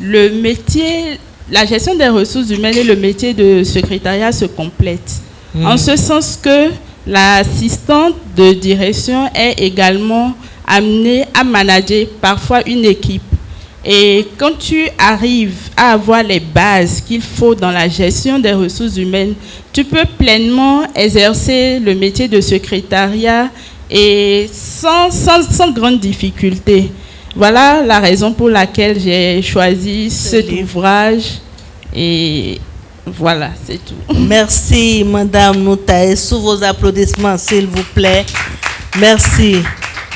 le métier, la gestion des ressources humaines et le métier de secrétariat se complètent. En ce sens que l'assistante de direction est également amenée à manager parfois une équipe. Et quand tu arrives à avoir les bases qu'il faut dans la gestion des ressources humaines, tu peux pleinement exercer le métier de secrétariat et sans grande difficulté. Voilà la raison pour laquelle j'ai choisi cet ouvrage. Et voilà, c'est tout. Merci, Madame Noutaïs. Sous vos applaudissements, s'il vous plaît. Merci.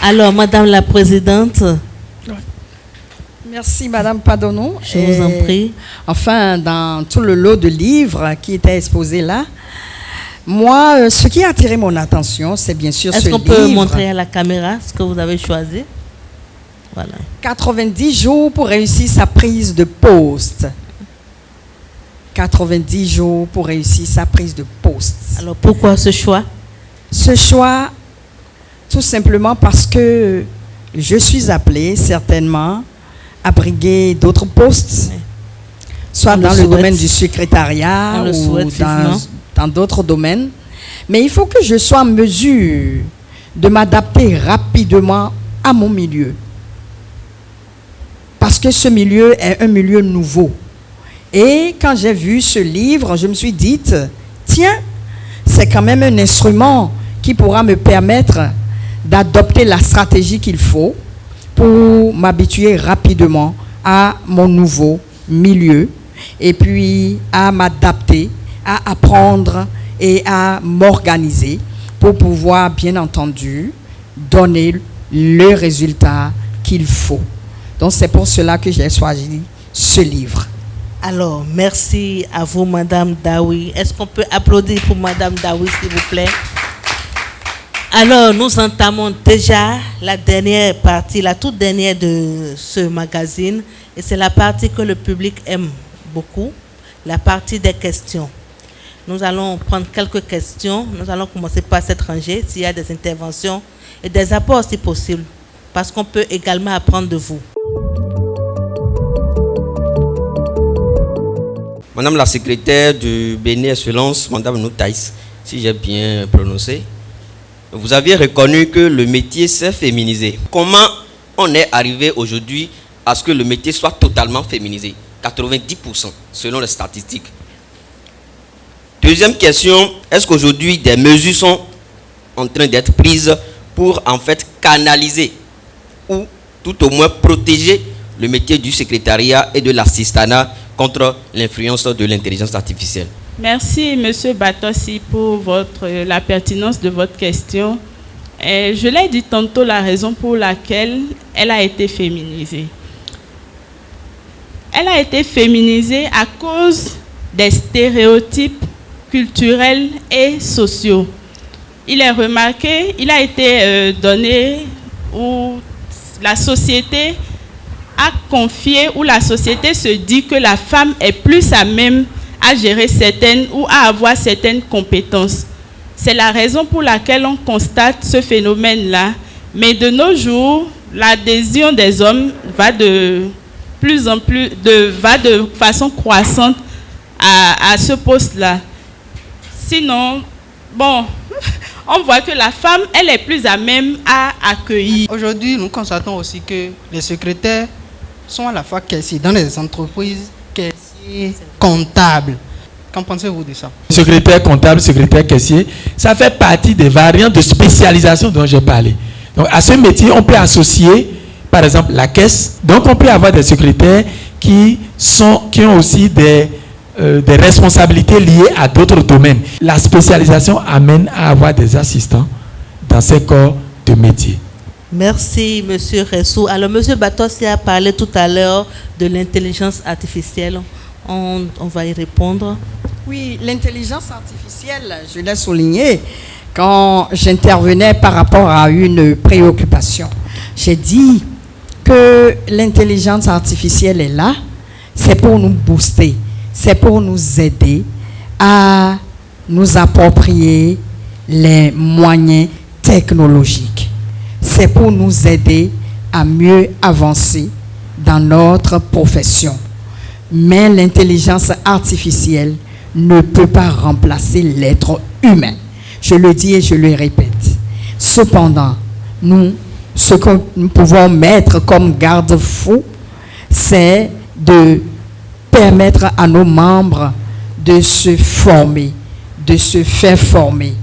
Alors, Madame la Présidente, Merci, Madame Padono. je vous en prie. Enfin, dans tout le lot de livres qui étaient exposés là, moi, ce qui a attiré mon attention, c'est bien sûr ce Est-ce livre. qu'on peut montrer à la caméra ce que vous avez choisi? Voilà. 90 jours pour réussir sa prise de poste. 90 jours pour réussir sa prise de poste. Alors, pourquoi ce choix? Ce choix, tout simplement parce que je suis appelée certainement à briguer d'autres postes, Oui. soit On le dans le souhaite. domaine du secrétariat On le ou souhaite vivement. dans d'autres domaines. Mais il faut que je sois en mesure de m'adapter rapidement à mon milieu. Parce que ce milieu est un milieu nouveau. Et quand j'ai vu ce livre, je me suis dit, tiens, c'est quand même un instrument qui pourra me permettre d'adopter la stratégie qu'il faut pour m'habituer rapidement à mon nouveau milieu et puis à m'adapter, à apprendre et à m'organiser pour pouvoir, bien entendu, donner le résultat qu'il faut. Donc c'est pour cela que j'ai choisi ce livre. Alors, merci à vous, Madame Daoui. Est-ce qu'on peut applaudir pour Madame Daoui, s'il vous plaît? Alors, nous entamons déjà la dernière partie, la toute dernière de ce magazine. Et c'est la partie que le public aime beaucoup, la partie des questions. Nous allons prendre quelques questions. Nous allons commencer par cette rangée, s'il y a des interventions et des apports si possible, parce qu'on peut également apprendre de vous. Madame la secrétaire du Bénin Excellence, Madame Noutaïs, si j'ai bien prononcé, vous aviez reconnu que le métier s'est féminisé. Comment on est arrivé aujourd'hui à ce que le métier soit totalement féminisé? 90% selon les statistiques. Deuxième question, est-ce qu'aujourd'hui des mesures sont en train d'être prises pour en fait canaliser ou tout au moins protéger le métier du secrétariat et de l'assistanat contre l'influence de l'intelligence artificielle? Merci, Monsieur Batossi, pour la pertinence de votre question. Et je l'ai dit tantôt, la raison pour laquelle elle a été féminisée. Elle a été féminisée à cause des stéréotypes culturels et sociaux. Il est remarqué, il a été donné où la société a confié, où la société se dit que la femme est plus à même à gérer certaines ou à avoir certaines compétences. C'est la raison pour laquelle on constate ce phénomène-là. Mais de nos jours, l'adhésion des hommes va de plus en plus, va de façon croissante à ce poste-là. Sinon, bon, on voit que la femme, elle est plus à même à accueillir. Aujourd'hui, nous constatons aussi que les secrétaires sont à la fois caissiers dans les entreprises, caissiers, comptables. Qu'en pensez-vous de ça? Secrétaire comptable, secrétaire caissier, ça fait partie des variantes de spécialisation dont j'ai parlé. Donc à ce métier, on peut associer, par exemple, la caisse. Donc on peut avoir des secrétaires qui ont aussi des des responsabilités liées à d'autres domaines. La spécialisation amène à avoir des assistants dans ces corps de métier. Merci, Monsieur Ressou. Alors, Monsieur Batossi a parlé tout à l'heure de l'intelligence artificielle. On va y répondre. Oui, l'intelligence artificielle, je l'ai souligné quand j'intervenais par rapport à une préoccupation. J'ai dit que l'intelligence artificielle est là, c'est pour nous booster, c'est pour nous aider à nous approprier les moyens technologiques. C'est pour nous aider à mieux avancer dans notre profession. Mais l'intelligence artificielle ne peut pas remplacer l'être humain. Je le dis et je le répète. Cependant, ce que nous pouvons mettre comme garde-fou, c'est de permettre à nos membres de se former, de se faire former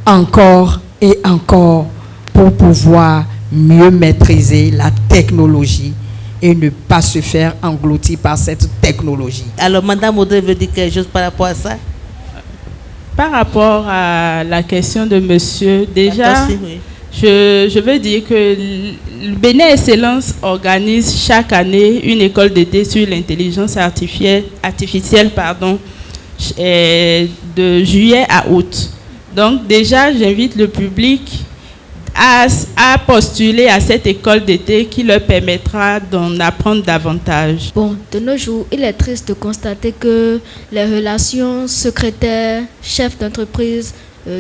encore et encore pour pouvoir mieux maîtriser la technologie et ne pas se faire engloutir par cette technologie. Alors, Madame Audrey veut dire quelque chose par rapport à ça? Par rapport à la question de monsieur, déjà, Batossi, oui. je veux dire que le Bénin Excellence organise chaque année une école d'été sur l'intelligence artificielle, de juillet à août. Donc déjà, j'invite le public à postuler à cette école d'été qui leur permettra d'en apprendre davantage. Bon, de nos jours, il est triste de constater que les relations secrétaires, chefs d'entreprise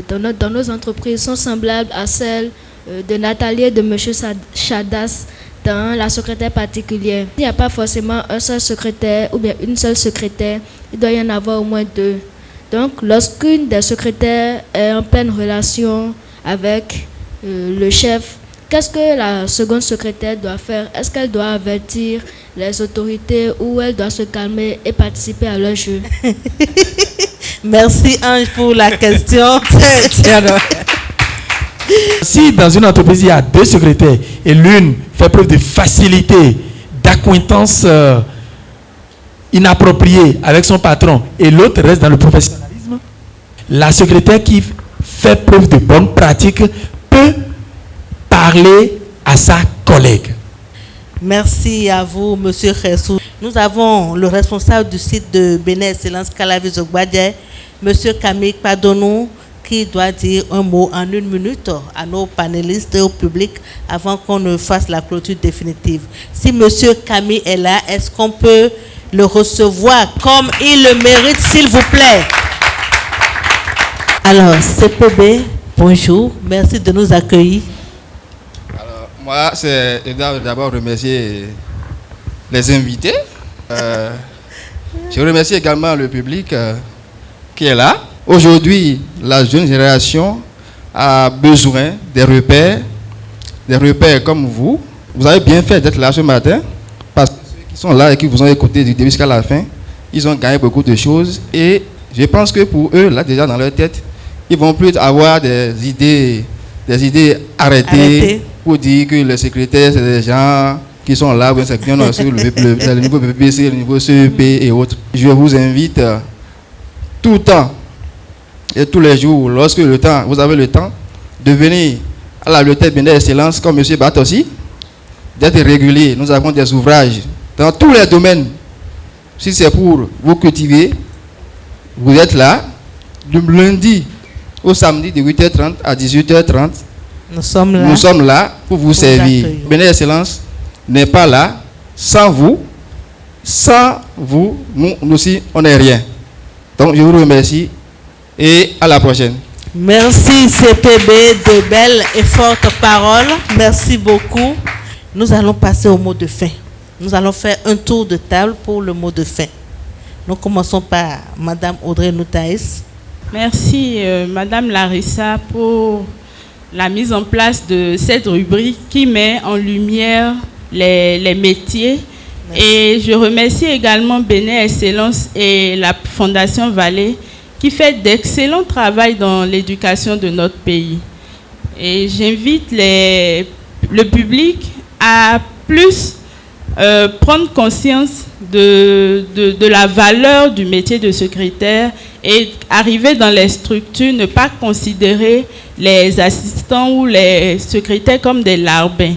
dans nos entreprises sont semblables à celles de Nathalie et de M. Chadas dans la secrétaire particulière. Il n'y a pas forcément un seul secrétaire ou bien une seule secrétaire, il doit y en avoir au moins deux. Donc, lorsqu'une des secrétaires est en pleine relation avec le chef, qu'est-ce que la seconde secrétaire doit faire? Est-ce qu'elle doit avertir les autorités ou elle doit se calmer et participer à leur jeu? Merci Ange pour la question. Si dans une entreprise il y a deux secrétaires et l'une fait preuve de facilité, d'accointance inappropriée avec son patron et l'autre reste dans le professionnalisme, la secrétaire qui fait preuve de bonne pratique peut parler à sa collègue. Merci à vous, Monsieur Ressou. Nous avons le responsable du site de Bénin Excellence Calavizo-Gbadje, Monsieur Camille Padonou, qui doit dire un mot en 1 minute à nos panélistes et au public avant qu'on ne fasse la clôture définitive. Si Monsieur Camille est là, est-ce qu'on peut le recevoir comme il le mérite, s'il vous plaît? Alors, CPB, bonjour, merci de nous accueillir. Alors, moi, c'est d'abord remercier les invités. Je remercie également le public qui est là. Aujourd'hui, la jeune génération a besoin des repères comme vous. Vous avez bien fait d'être là ce matin, parce que ceux qui sont là et qui vous ont écouté du début jusqu'à la fin, ils ont gagné beaucoup de choses. Et je pense que pour eux, là déjà dans leur tête, ils vont plus avoir des idées arrêtées pour dire que les secrétaires, c'est des gens qui sont là, c'est bien sur le niveau PPC, le niveau CEP et autres. Je vous invite tout le temps et tous les jours, lorsque vous avez le temps, de venir à la bibliothèque Bénin Excellence comme M. Batossi, d'être régulier. Nous avons des ouvrages dans tous les domaines. Si c'est pour vous cultiver, vous êtes là, du lundi au samedi de 8h30 à 18h30. Nous sommes là pour vous servir. Bénin Excellence n'est pas là sans vous. Sans vous, nous aussi, on n'est rien. Donc, je vous remercie et à la prochaine. Merci CPB de belles et fortes paroles. Merci beaucoup. Nous allons passer au mot de fin. Nous allons faire un tour de table pour le mot de fin. Nous commençons par Madame Audrey Noutaïs. Merci Madame Larissa pour la mise en place de cette rubrique qui met en lumière les métiers. Merci. Et je remercie également Bénin Excellence et la Fondation Vallée qui fait d'excellent travail dans l'éducation de notre pays. Et j'invite le public à plus prendre conscience de la valeur du métier de secrétaire et arriver dans les structures, ne pas considérer les assistants ou les secrétaires comme des larbins.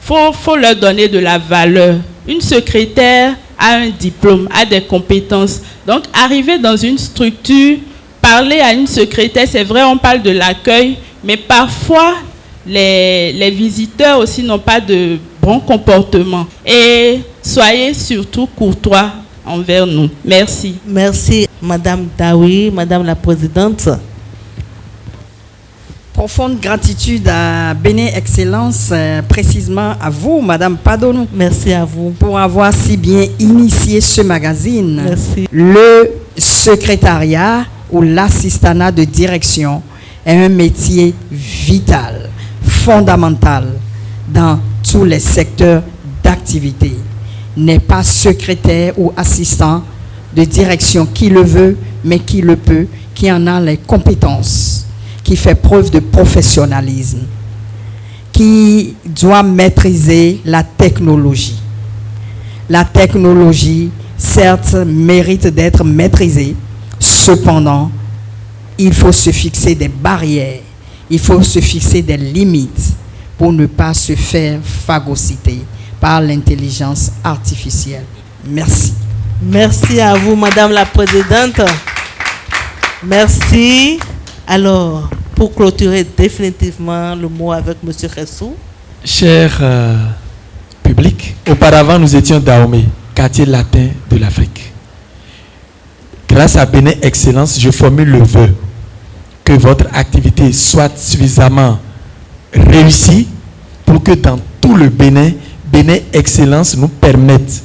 Faut leur donner de la valeur. Une secrétaire a un diplôme, a des compétences. Donc, arriver dans une structure, parler à une secrétaire, c'est vrai, on parle de l'accueil, mais parfois, les visiteurs aussi n'ont pas de bon comportement. Et soyez surtout courtois envers nous. Merci. Merci, Madame Daoui, Madame la Présidente. Profonde gratitude à Bénin Excellence, précisément à vous, Madame Padonou. Merci à vous. Pour avoir si bien initié ce magazine. Merci. Le secrétariat ou l'assistanat de direction est un métier vital, fondamental dans tous les secteurs d'activité. N'est pas secrétaire ou assistant de direction qui le veut, mais qui le peut, qui en a les compétences, qui fait preuve de professionnalisme, qui doit maîtriser la technologie. La technologie, certes, mérite d'être maîtrisée. Cependant, il faut se fixer des barrières, il faut se fixer des limites pour ne pas se faire phagocyter par l'intelligence artificielle. Merci. Merci à vous, Madame la Présidente. Merci. Alors, pour clôturer définitivement le mot avec M. Ressou. Cher public, auparavant nous étions Dahomey, quartier latin de l'Afrique. Grâce à Bénin Excellence, je formule le vœu que votre activité soit suffisamment réussie pour que dans tout le Bénin, Bénin Excellence nous permette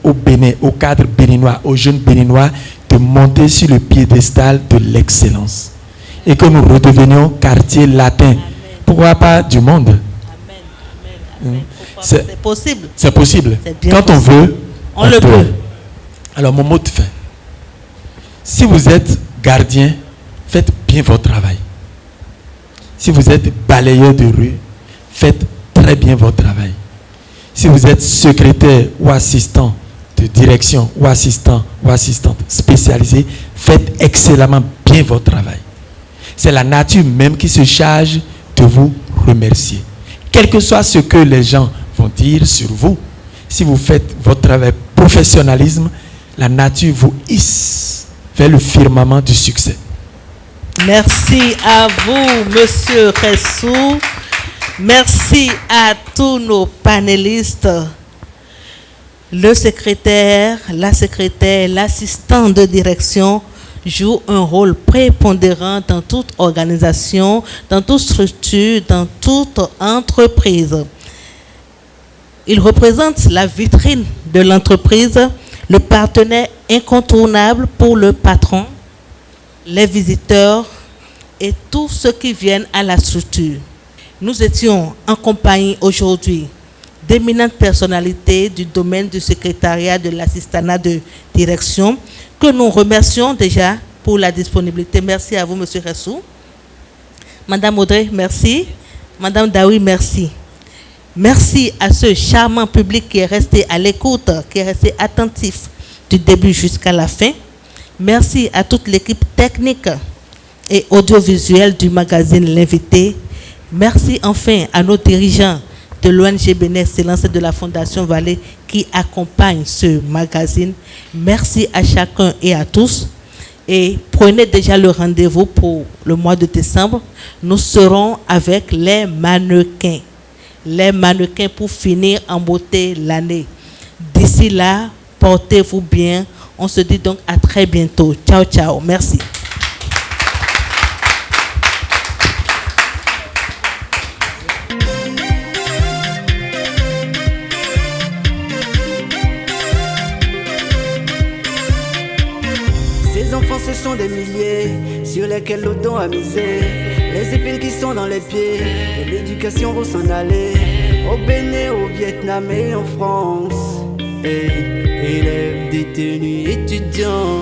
au Bénin, au cadre béninois, aux jeunes béninois de monter sur le piédestal de l'excellence et que nous redevenions quartier latin. Amen. Pourquoi pas du monde? Amen. C'est possible. C'est possible. Quand on veut, on le peut. Alors mon mot de fin. Si vous êtes gardien, faites bien votre travail. Si vous êtes balayeur de rue, faites très bien votre travail. Si vous êtes secrétaire ou assistant de direction ou assistant ou assistante spécialisée, faites excellemment bien votre travail. C'est la nature même qui se charge de vous remercier. Quel que soit ce que les gens vont dire sur vous, si vous faites votre travail professionnalisme, la nature vous hisse vers le firmament du succès. Merci à vous, Monsieur Ressou. Merci à tous nos panélistes. Le secrétaire, la secrétaire, l'assistant de direction joue un rôle prépondérant dans toute organisation, dans toute structure, dans toute entreprise. Il représente la vitrine de l'entreprise, le partenaire incontournable pour le patron, les visiteurs et tous ceux qui viennent à la structure. Nous étions en compagnie aujourd'hui d'éminentes personnalités du domaine du secrétariat de l'assistanat de direction que nous remercions déjà pour la disponibilité. Merci à vous, M. Ressou. Madame Audrey, merci. Madame Daoui, merci. Merci à ce charmant public qui est resté à l'écoute, qui est resté attentif du début jusqu'à la fin. Merci à toute l'équipe technique et audiovisuelle du magazine L'Invité. Merci enfin à nos dirigeants de l'ONG Bénin Excellence et de la Fondation Vallée qui accompagnent ce magazine. Merci à chacun et à tous. Et prenez déjà le rendez-vous pour le mois de décembre. Nous serons avec les mannequins. Les mannequins pour finir en beauté l'année. D'ici là, portez-vous bien. On se dit donc à très bientôt. Ciao, ciao. Merci. Ces enfants, ce sont des milliers sur lesquels le don a misé. Les épines qui sont dans les pieds, et l'éducation va s'en aller. Au Bénin, au Vietnam et en France. Hey, élèves, détenus, étudiants.